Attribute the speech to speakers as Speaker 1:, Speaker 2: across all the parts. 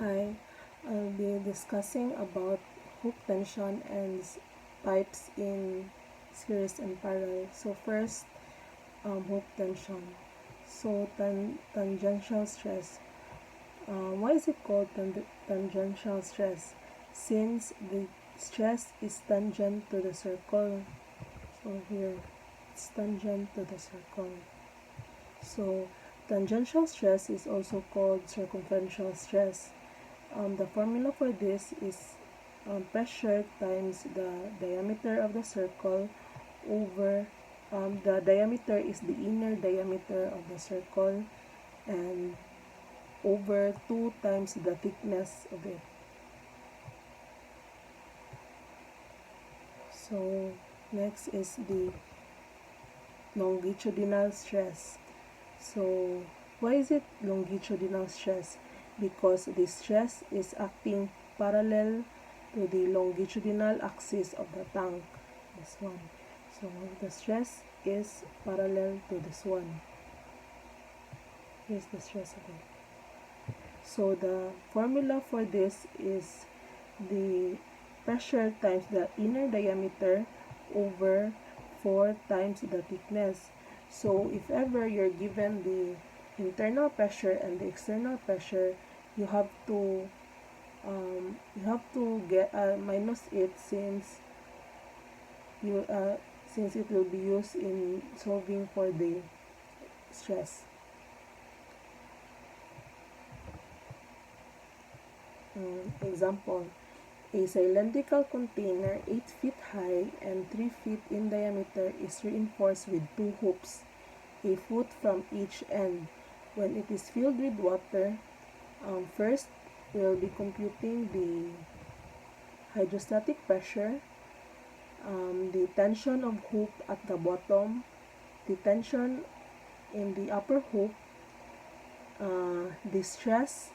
Speaker 1: Hi, I'll be discussing about hook tension and pipes in series and parallel. So first, hook tension. So tangential stress. Why is it called tangential stress? Since the stress is tangent to the circle. So here, it's tangent to the circle. So tangential stress is also called circumferential stress. The formula for this is pressure times the diameter of the circle over the diameter is the inner diameter of the circle and over 2 times the thickness of it. So next is the longitudinal stress. So why is it longitudinal stress? Because the stress is acting parallel to the longitudinal axis of the tank, this one. So the stress is parallel to this one. Here's the stress of it. So the formula for this is the pressure times the inner diameter over 4 times the thickness. So if ever you're given the internal pressure and the external pressure, you have to get minus it since it will be used in solving for the stress. Example, a cylindrical container 8 feet high and 3 feet in diameter is reinforced with 2 hoops, a foot from each end. When it is filled with water, first we'll be computing the hydrostatic pressure, the tension of hoop at the bottom, the tension in the upper hoop, the stress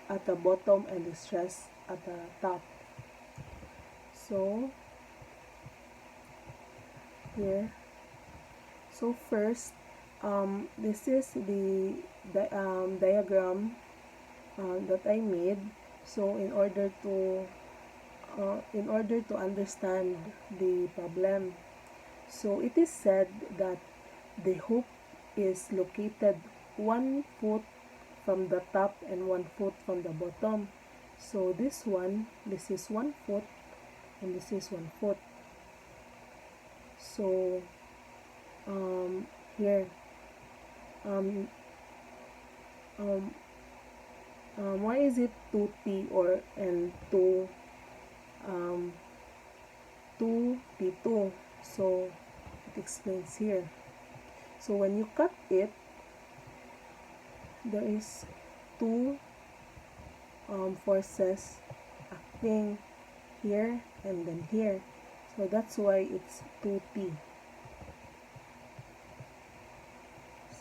Speaker 1: at the bottom and the stress at the top. So here, so first, this is the diagram that I made. So in order to understand the problem, so it is said that the hoop is located 1 foot from the top and 1 foot from the bottom. So this is 1 foot and this is 1 foot. So here why is it 2t and 2t2? So it explains here. So when you cut it, there is 2 forces acting here and then here. So that's why it's 2t.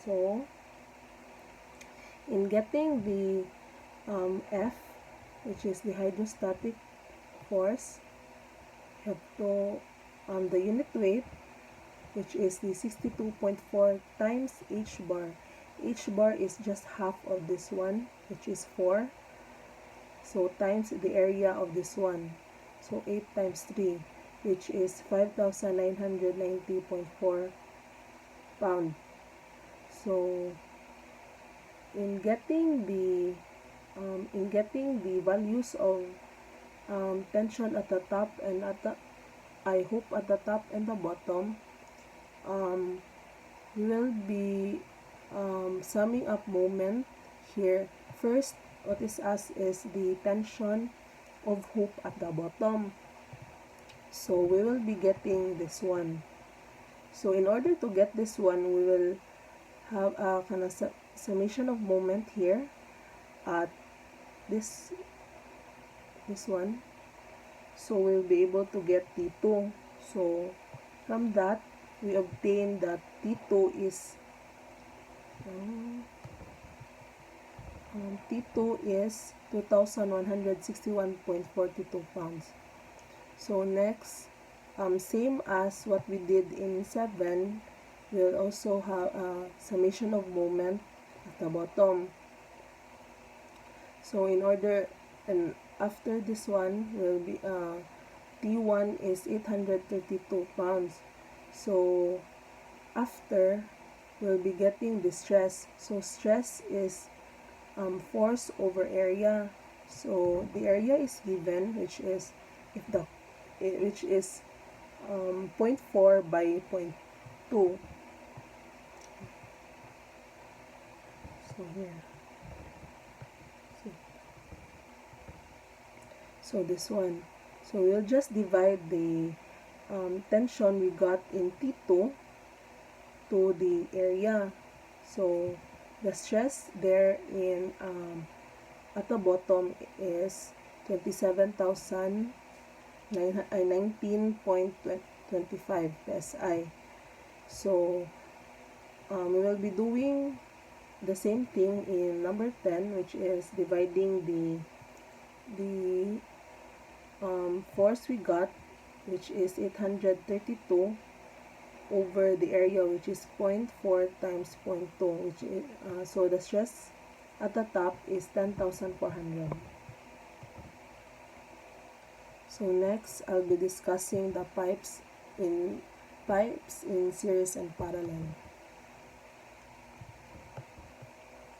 Speaker 1: So in getting the F, which is the hydrostatic force, you have to the unit weight, which is the 62.4 times h bar. H bar is just half of this one, which is 4. So times the area of this one. So 8 times 3, which is 5,990.4 pound. So in getting the values of tension at the top and at the hoop at the top and the bottom, we will be summing up moment here. First, what is asked is the tension of hoop at the bottom. So we will be getting this one. So in order to get this one, we will have a kind of summation of moment here at this one. So we'll be able to get T2. So from that, we obtain that T2 is T2 is 2,161.42 pounds. So next, same as what we did in 7, we'll also have a summation of moment at the bottom. So in order and after this one will be T1 is 832 pounds. So after we'll be getting the stress. So stress is force over area. So the area is given, which is if the which is 0.4 by 0.2. So here. So this one. So we'll just divide the tension we got in T2 to the area. So the stress there in at the bottom is 27,019.25 psi. So we will be doing the same thing in number 10, which is dividing the force we got, which is 832, over the area, which is 0.4 times 0.2, which is so the stress at the top is 10,400. So next I'll be discussing the pipes in series and parallel.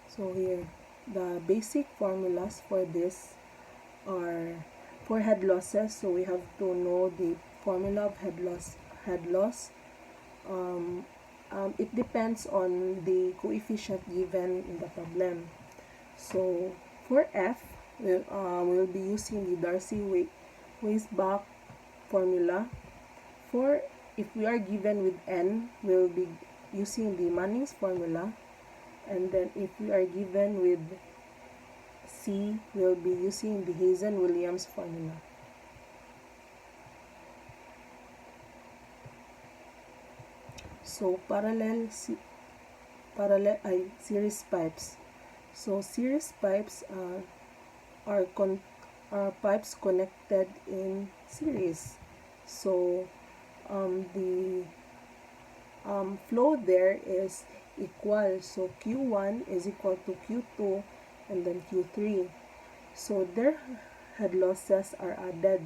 Speaker 1: So here the basic formulas for this are for head losses. So we have to know the formula of head loss. It depends on the coefficient given in the problem. So for F, we'll be using the Darcy-Weisbach formula. For if we are given with N, we'll be using the Manning's formula. And then if we are given with C, we'll be using the Hazen-Williams formula. So series pipes. So series pipes are pipes connected in series. So the flow there is equal. So Q1 is equal to Q2 and then Q3. So their head losses are added.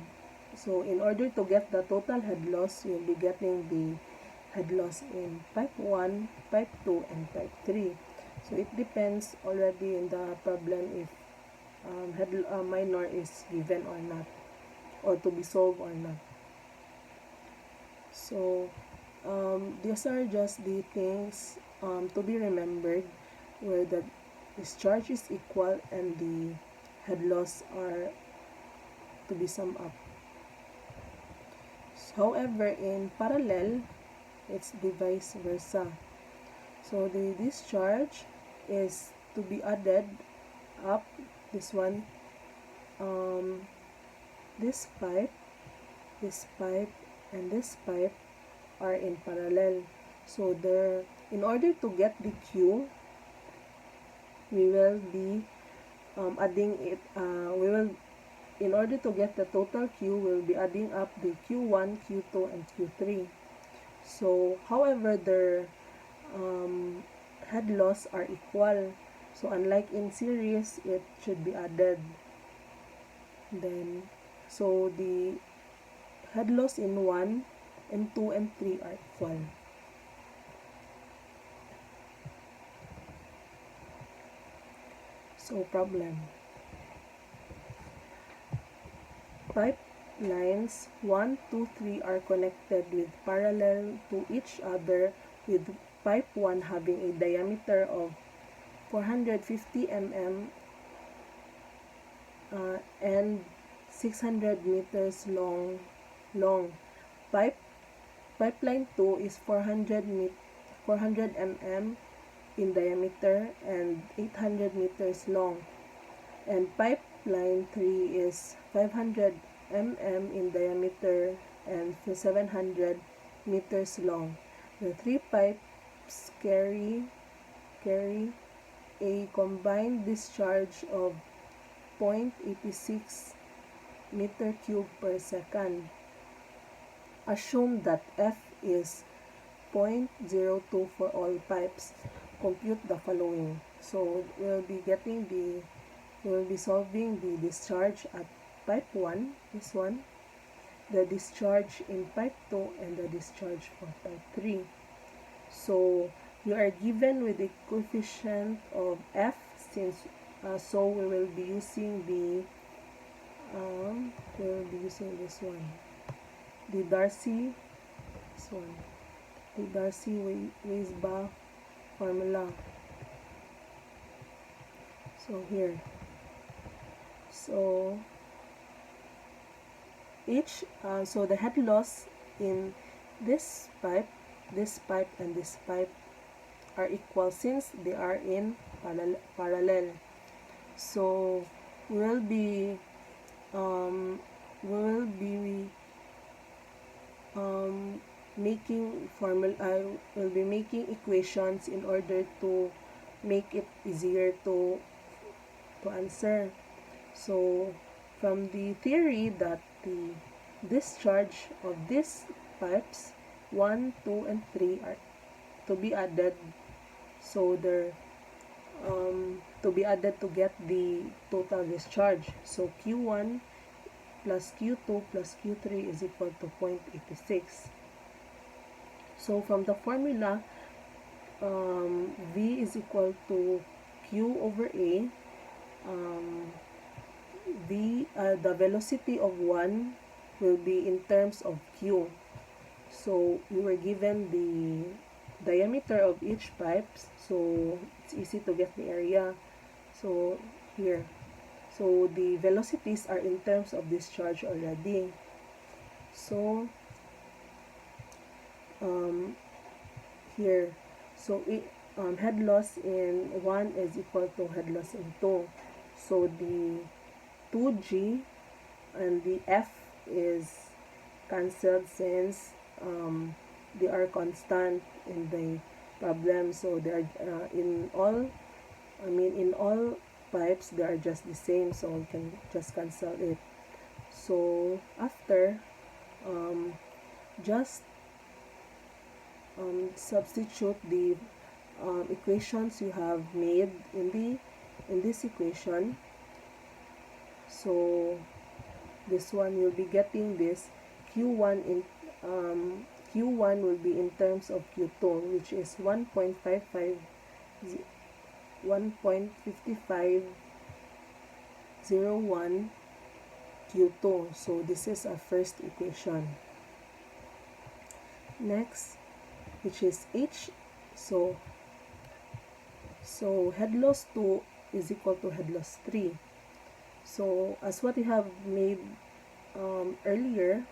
Speaker 1: So in order to get the total head loss, you'll be getting the head loss in pipe 1, pipe 2, and pipe 3. So it depends already in the problem if head minor is given or not, or to be solved or not. So these are just the things to be remembered, where the discharge is equal and the head loss are to be summed up. However, in parallel, it's the vice versa. So the discharge is to be added up. This one, this pipe, and this pipe are in parallel. So in order to get the Q, we will be adding it. In order to get the total Q, we'll be adding up the Q1, Q2, and Q3. So, however, their head loss are equal. So, unlike in series, it should be added. Then, so the head loss in 1 and 2 and 3 are equal. So, problem. Pipelines 1, 2, 3 are connected with parallel to each other, with pipe 1 having a diameter of 450 mm and 600 meters long. Pipeline 2 is 400 mm in diameter and 800 meters long, and pipeline 3 is 500 mm in diameter and 700 meters long. The three pipes carry a combined discharge of 0.86 meter cube per second. Assume that F is 0.02 for all pipes. Compute the following. So we'll be getting the we will be solving the discharge at pipe 1, this one, the discharge in pipe 2, and the discharge for pipe 3. So you are given with the coefficient of F, since so we will be using this one, the Darcy, this one, the Darcy-Weisbach formula. So here, so so the head loss in this pipe, and this pipe are equal since they are in parallel. So we will be making equations in order to make it easier to answer. So from the theory that the discharge of these pipes 1, 2, and 3 are to be added, so they're to be added to get the total discharge. So Q1 plus Q2 plus Q3 is equal to 0.86. So from the formula, V is equal to Q over A. The velocity of 1 will be in terms of Q. So we were given the diameter of each pipe, so it's easy to get the area. So here, so the velocities are in terms of discharge already. So here, so head loss in 1 is equal to head loss in 2. So the 2G and the F is cancelled since they are constant in the problem. So they are in all pipes they are just the same, so we can just cancel it. So after just substitute the equations you have made in this equation. So this one, you'll be getting this Q1 in Q1 will be in terms of Q2, which is 1.5501 Q2. So this is our first equation. Next, which is H. So head loss 2 is equal to head loss 3. So as what we have made earlier,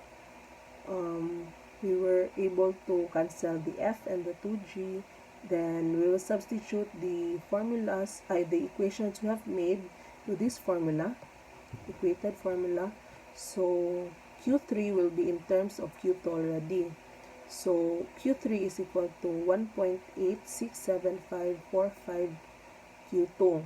Speaker 1: we were able to cancel the F and the 2G. Then we will substitute the formulas, the equations we have made to this formula, equated formula. So Q3 will be in terms of Q2 already. So Q3 is equal to 1.867545 Q2.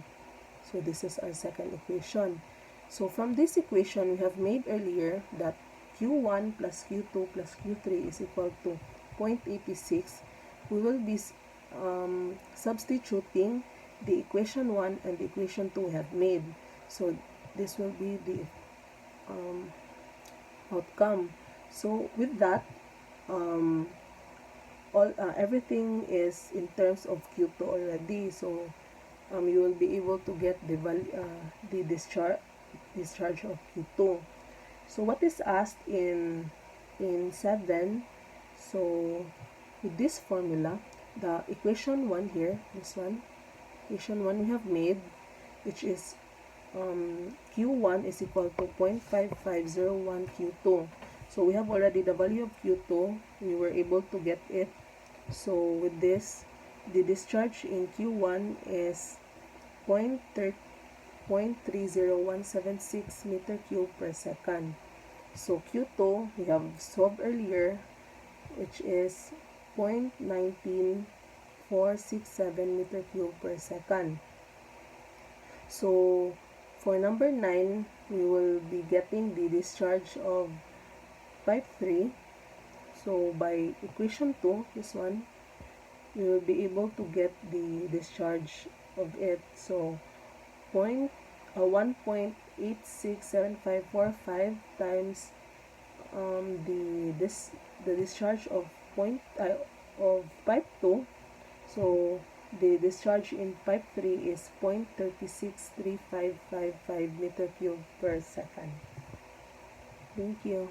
Speaker 1: So this is our second equation. So from this equation we have made earlier that Q1 plus Q2 plus Q3 is equal to 0.86. We will be substituting the equation 1 and the equation 2 we have made. So this will be the outcome. So with that, everything is in terms of Q2 already. So you will be able to get the discharge of Q2. So what is asked in 7, so with this formula, the equation 1 here, this one, equation 1 we have made, which is Q1 is equal to 0.5501 Q2. So we have already the value of Q2, we were able to get it. So with this, the discharge in Q1 is 0.30176 meter cube per second. So Q2 we have solved earlier, which is 0.19467 meter cube per second. So for number 9, we will be getting the discharge of pipe 3. So by equation 2, this one, we will be able to get the discharge of it. So 1.867545 times the discharge of pipe 2. So the discharge in pipe 3 is 0.36355 meter cube per second. Thank you.